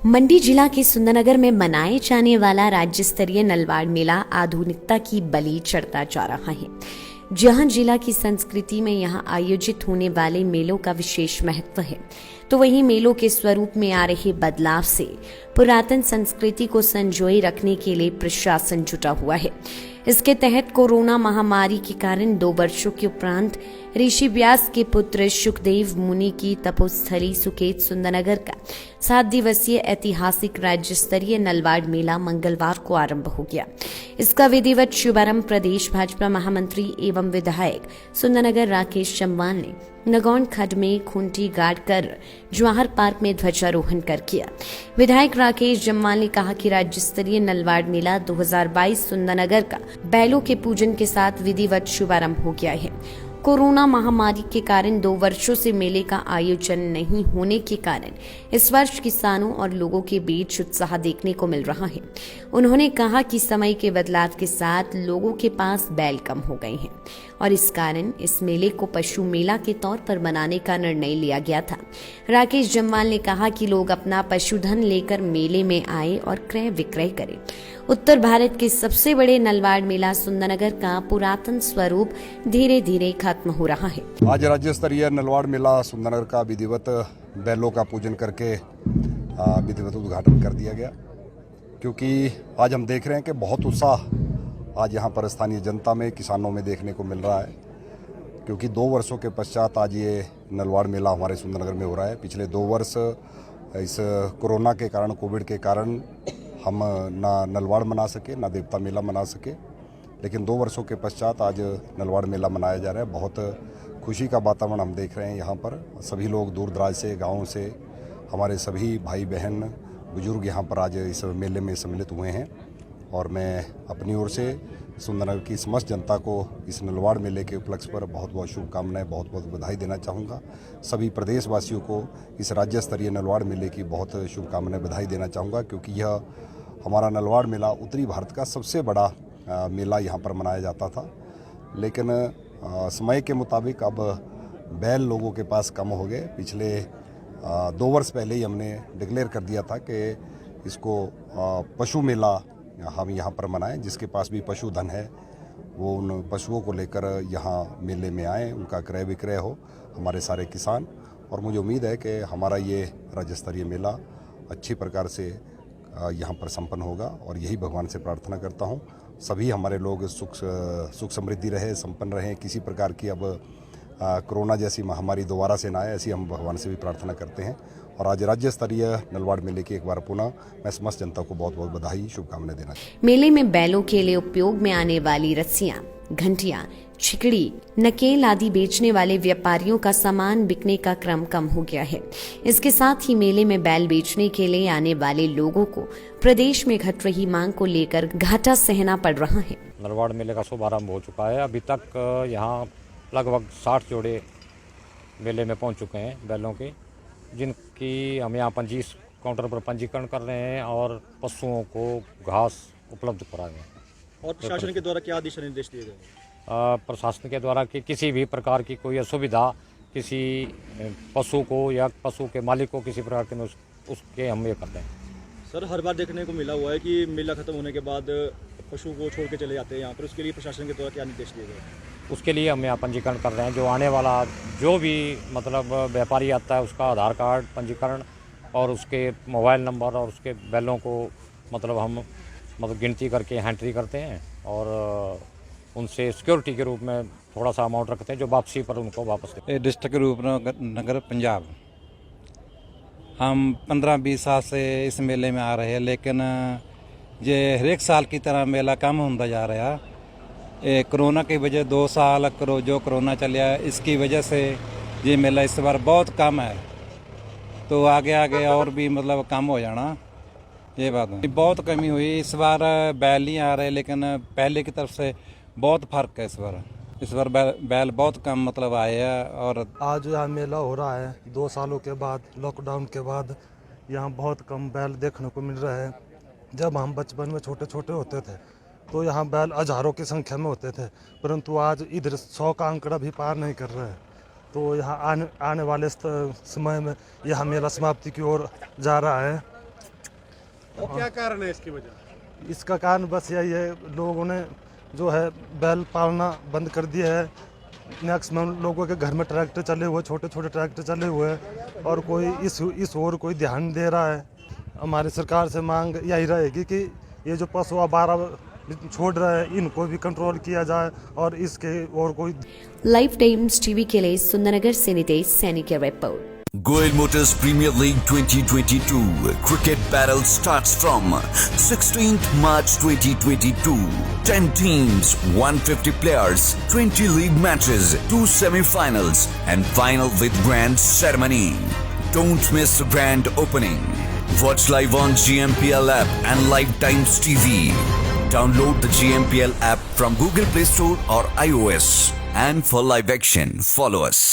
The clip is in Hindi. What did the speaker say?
मंडी जिला के सुंदरनगर में मनाए जाने वाला राज्य स्तरीय नलवाड़ मेला आधुनिकता की बलि चढ़ता जा रहा है। जहां जिला की संस्कृति में यहां आयोजित होने वाले मेलों का विशेष महत्व है, तो वहीं मेलों के स्वरूप में आ रहे बदलाव से पुरातन संस्कृति को संजोए रखने के लिए प्रशासन जुटा हुआ है। इसके तहत कोरोना महामारी के कारण 2 वर्षों के उपरांत ऋषि व्यास के पुत्र सुखदेव मुनि की तपोस्थली सुकेत सुंदरनगर का 7 दिवसीय ऐतिहासिक राज्य स्तरीय नलवाड़ मेला मंगलवार को आरंभ हो गया। इसका विधिवत शुभारंभ प्रदेश भाजपा महामंत्री एवं विधायक सुंदरनगर राकेश जम्वाल ने नगौन खड्ड में खूंटी गाड़ कर जवाहर पार्क में ध्वजारोहण कर किया। विधायक राकेश जम्वाल ने कहा कि राज्य स्तरीय नलवाड़ मेला 2022 सुंदरनगर का बैलों के पूजन के साथ विधिवत शुभारंभ हो गया है। कोरोना महामारी के कारण 2 वर्षों से मेले का आयोजन नहीं होने के कारण इस वर्ष किसानों और लोगों के बीच उत्साह देखने को मिल रहा है। उन्होंने कहा कि समय के बदलाव के साथ लोगों के पास बैल कम हो गए हैं और इस कारण इस मेले को पशु मेला के तौर पर मनाने का निर्णय लिया गया था। राकेश जम्वाल ने कहा कि लोग अपना पशुधन लेकर मेले में आए और क्रय विक्रय करें। उत्तर भारत के सबसे बड़े नलवाड़ मेला सुंदरनगर का पुरातन स्वरूप धीरे धीरे खत्म हो रहा है। आज राज्य स्तरीय नलवाड़ मेला सुंदरनगर का विधिवत बैलों का पूजन करके विधिवत उद्घाटन कर दिया गया, क्योंकि आज हम देख रहे हैं कि बहुत उत्साह आज यहाँ पर स्थानीय जनता में, किसानों में देखने को मिल रहा है, क्योंकि 2 वर्षों के पश्चात आज ये नलवाड़ मेला हमारे सुंदरनगर में हो रहा है। पिछले 2 वर्ष इस कोरोना के कारण, कोविड के कारण हम ना नलवाड़ मना सके, ना देवता मेला मना सके, लेकिन 2 वर्षों के पश्चात आज नलवाड़ मेला मनाया जा रहा है। बहुत खुशी का वातावरण हम देख रहे हैं यहाँ पर। सभी लोग दूर दराज से, गाँव से, हमारे सभी भाई बहन बुजुर्ग यहाँ पर आज इस मेले में सम्मिलित हुए हैं और मैं अपनी ओर से सुंदरनगर की समस्त जनता को इस नलवाड़ मेले के उपलक्ष्य पर बहुत बहुत शुभकामनाएं, बहुत बहुत बधाई देना चाहूँगा। सभी प्रदेशवासियों को इस राज्य स्तरीय नलवाड़ मेले की बहुत शुभकामनाएं, बधाई देना चाहूँगा, क्योंकि यह हमारा नलवाड़ मेला उत्तरी भारत का सबसे बड़ा मेला यहाँ पर मनाया जाता था। लेकिन समय के मुताबिक अब बैल लोगों के पास कम हो गए। पिछले 2 वर्ष पहले ही हमने डिक्लेयर कर दिया था कि इसको पशु मेला हम यहाँ पर मनाएं। जिसके पास भी पशुधन है वो उन पशुओं को लेकर यहाँ मेले में आएँ, उनका क्रय विक्रय हो, हमारे सारे किसान। और मुझे उम्मीद है कि हमारा ये राज्य स्तरीय मेला अच्छी प्रकार से यहाँ पर संपन्न होगा और यही भगवान से प्रार्थना करता हूँ सभी हमारे लोग सुख समृद्धि रहे, संपन्न रहें। किसी प्रकार की अब कोरोना जैसी महामारी दोबारा से ना आए, ऐसी हम भगवान से भी प्रार्थना करते हैं। और आज राज्य स्तरीय नलवाड़ मेले की एक बार पुनः मैं समस्त जनता को बहुत बहुत बधाई, शुभकामनाएं देना चाहिए। मेले में बैलों के लिए उपयोग में आने वाली रस्सियां, घंटियां, छिकड़ी, नकेल आदि बेचने वाले व्यापारियों का सामान बिकने का क्रम कम हो गया है। इसके साथ ही मेले में बैल बेचने के लिए आने वाले लोगों को प्रदेश में घट रही मांग को लेकर घाटा सहना पड़ रहा है। नलवाड़ मेले का शुभारंभ हो चुका है। अभी तक यहाँ लगभग 60 जोड़े मेले में पहुँच चुके हैं बैलों के, जिनकी हम यहाँ काउंटर पर पंजीकरण कर रहे हैं और पशुओं को घास उपलब्ध करा रहे हैं। और प्रशासन के द्वारा क्या दिशा निर्देश दिए गए? प्रशासन के द्वारा कि किसी भी प्रकार की कोई असुविधा किसी पशु को या पशु के मालिक को किसी प्रकार के उसके हम ये करते हैं। सर, हर बार देखने को मिला हुआ है कि मेला खत्म होने के बाद पशु को छोड़ के चले जाते हैं यहाँ पर। उसके लिए प्रशासन के द्वारा क्या निर्देश दिए गए? उसके लिए हम यहाँ पंजीकरण कर रहे हैं। जो आने वाला जो भी मतलब व्यापारी आता है उसका आधार कार्ड, पंजीकरण और उसके मोबाइल नंबर और उसके बैलों को मतलब हम गिनती करके एंट्री करते हैं और उनसे सिक्योरिटी के रूप में थोड़ा सा अमाउंट रखते हैं, जो वापसी पर उनको वापस देते हैं। डिस्ट्रिक्ट रूपनगर पंजाब हम 15-20 साल से इस मेले में आ रहे हैं, लेकिन ये हर एक साल की तरह मेला कम होता जा रहा है। कोरोना की वजह 2 साल जो कोरोना चलिया, इसकी वजह से ये मेला इस बार बहुत कम है। तो आगे आगे और भी मतलब कम हो जाना, ये बात है। बहुत कमी हुई इस बार। बैल नहीं आ रहे, लेकिन पहले की तरफ से बहुत फर्क है इस बार बैल बहुत कम मतलब आए हैं। और आज यहाँ मेला हो रहा है 2 सालों के बाद, लॉकडाउन के बाद यहाँ बहुत कम बैल देखने को मिल रहे हैं। जब हम बचपन में छोटे छोटे होते थे तो यहाँ बैल हजारों की संख्या में होते थे, परंतु आज इधर 100 का आंकड़ा भी पार नहीं कर रहे हैं। तो यहाँ आने वाले समय में यह मेला समाप्ति की ओर जा रहा है। और क्या कारण है इसकी वजह? इसका कारण बस यही है, लोगों ने जो है बैल पालना बंद कर दिया है। मैक्सिमम लोगों के घर में ट्रैक्टर चले हुए, छोटे छोटे ट्रैक्टर चले हुए हैं और कोई इस ओर कोई ध्यान नहीं दे रहा है। हमारी सरकार से मांग यही रहेगी कि ये जो पशु आवारा छोड़ रहे हैं इनको भी कंट्रोल किया जाए और इसके और कोई। लाइव टाइम्स टीवी के लिए सुंदरनगर से नितेश सैनी की report. Goel Motors Premier League 2022 cricket battle starts from 16th March 2022. 10 teams, 150 players, 20 league matches, 2 semi-finals and final with grand ceremony. Don't miss the grand opening. Watch live on GMPL app and Live Times TV. Download the GMPL app from Google Play Store or iOS. And for live action, follow us.